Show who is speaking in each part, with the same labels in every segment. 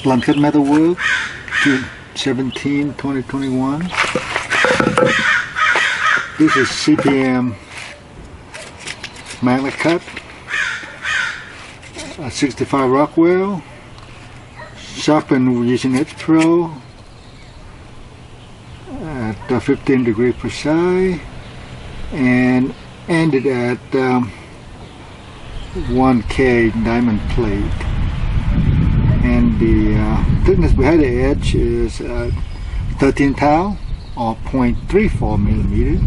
Speaker 1: BluntCut MetalWorks 2021. This is CPM MagnaCut 65 Rockwell, sharpened using edgepro at 15 degrees precise, and ended at 1K diamond plate. And the thickness behind the edge is 13 thou or 0.34 millimeters,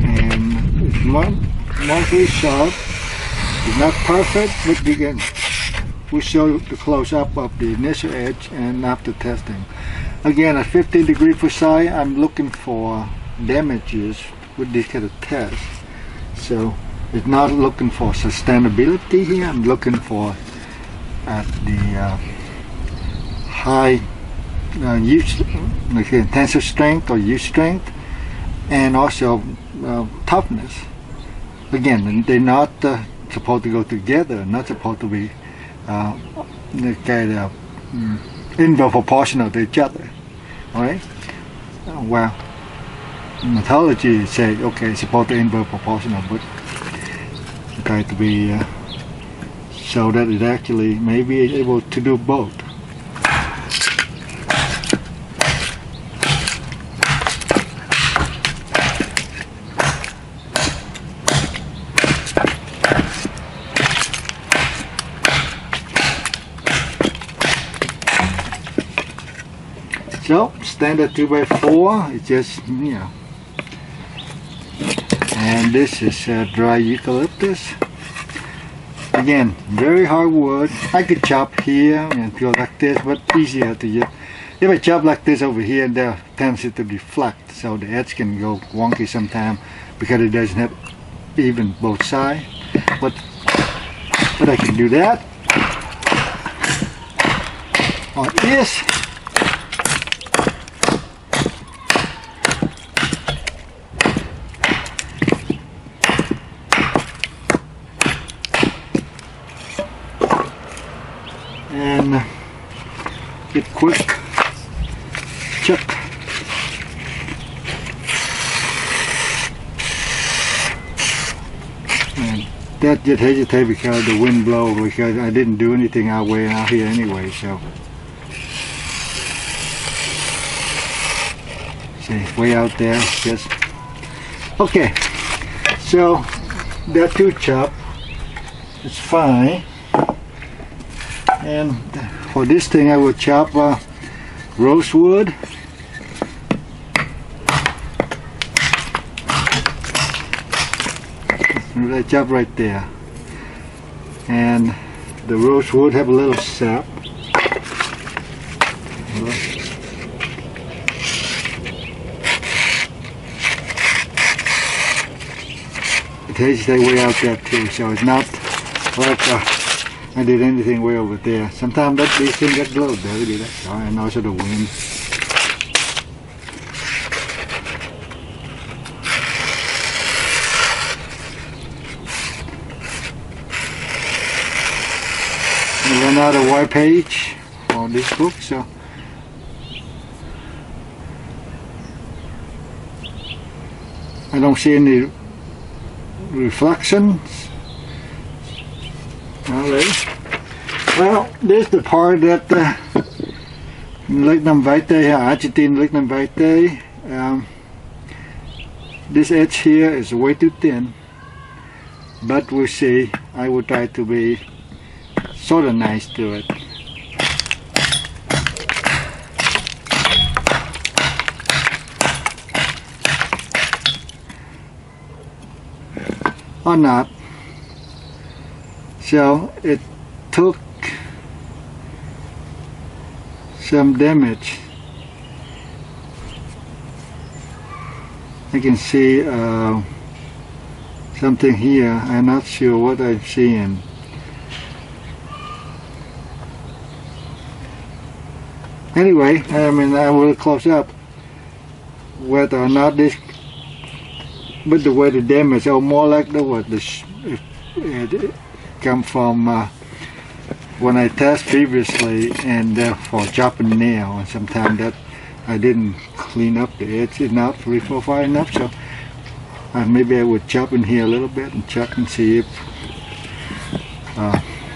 Speaker 1: and it's mostly sharp. It's not perfect, but we show the close-up of the initial edge and after testing. Again, at 15 degrees precise, I'm looking for damages with this kind of test. So it's not looking for sustainability here. I'm looking for at the high use, like tensile strength or use strength, and also toughness. Again, they're not supposed to go together, not supposed to be kind of inverse proportional to each other. Alright? Well, mythology say, okay, it's supposed to inverse proportional, but try to be so that it actually may be able to do both. So standard 2x4, it's just, you know, and this is dry eucalyptus. Again, very hard wood. I could chop here and go like this, but easier to use. If I chop like this over here, there tends to deflect, so the edge can go wonky sometime because it doesn't have even both sides. But I can do that. On this, and get quick check. And that just hesitate because the wind blows, because I didn't do anything out here anyway, so see, way out there, just okay. So that two chop is fine. And for this thing I will chop rosewood. I chop right there. And the rosewood have a little sap. It has to stay way out there too, so it's not like I did anything way over there. Sometimes these things get a little dirty, that's all, and also the wind. I run out of white page on this book, so I don't see any reflections. Alright. Well, this is the part that lignum vitae, Argentine lignum vitae. This edge here is way too thin, but we'll see. I will try to be sort of nice to it. Or not. So it took some damage. I can see something here. I'm not sure what I'm seeing. Anyway, I mean, I will close up whether or not this, with the way the damage, or more like the what it come from when I test previously and for chopping nail, and sometimes that I didn't clean up the edge enough, reprofile enough, so maybe I would chop in here a little bit and check and see if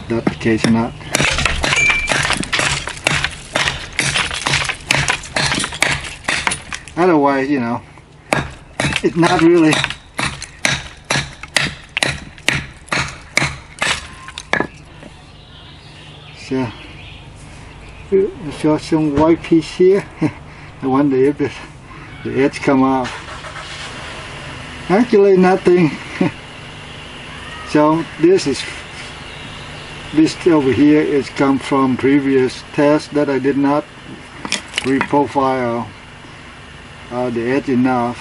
Speaker 1: that's the case or not. Otherwise, you know, it's not really so. I saw some white piece here. I wonder if the edge come off. Actually, nothing. So this over here is come from previous tests that I did not reprofile the edge enough.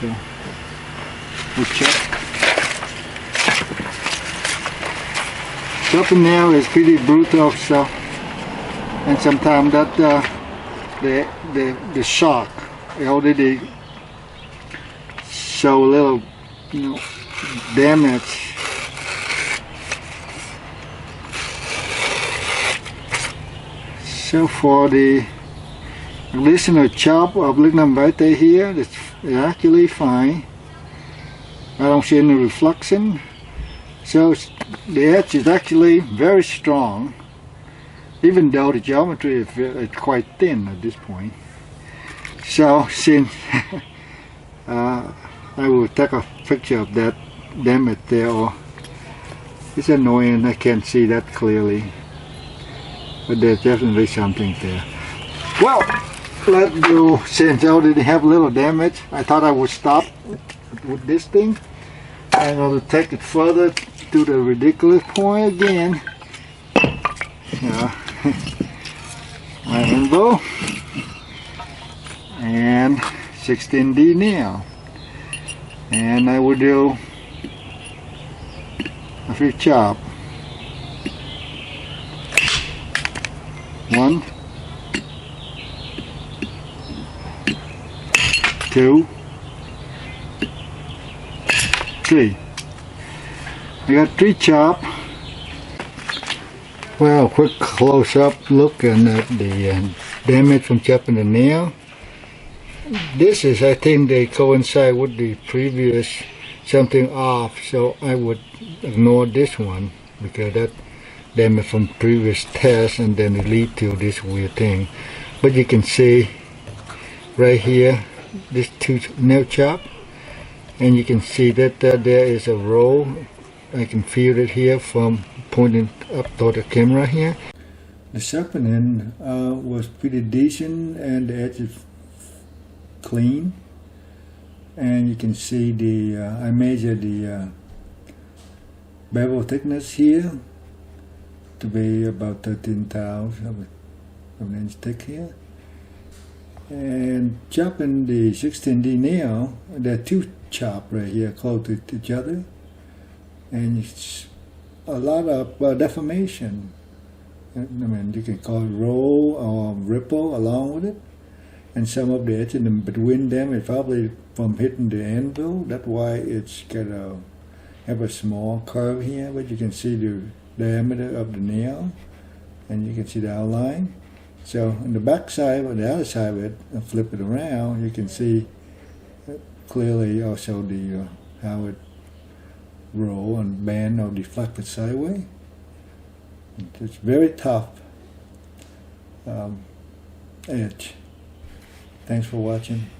Speaker 1: So we check. Chopping nail is pretty brutal, so, and sometimes that the shock already show a little, you know, damage. So for the additional chop of lignum vitae here, it's actually fine. I don't see any reflection. So the edge is actually very strong, even though the geometry is quite thin at this point. So since I will take a picture of that damage there, or it's annoying, I can't see that clearly, but there's definitely something there. Well, let's do, since I already have a little damage, I thought I would stop with this thing. I'm going to take it further to the ridiculous point again. My anvil and 16D nail, and I will do a few chop. 1, 2, 3. I got 3 chop. Well, quick close-up look at the damage from chopping the nail. This is, I think, they coincide with the previous something off, so I would ignore this one because that damage from previous tests, and then it lead to this weird thing. But you can see right here, this 2 nail chop, and you can see that there is a roll. I can feel it here from pointing up toward the camera here. The sharpening was pretty decent, and the edge is clean. And you can see the I measured the bevel thickness here to be about 13/1000 of an inch thick here. And chopping the 16D nail, there are 2 chop right here close to each other, and it's a lot of deformation. I mean, you can call it roll or ripple along with it, and some of the edge in between them is probably from hitting the anvil. That's why it's got have a small curve here, but you can see the diameter of the nail, and you can see the outline. So on the back side or the other side of it, and flip it around, you can see clearly also the how it roll and bend or deflected sideways. It's very tough edge. Thanks for watching.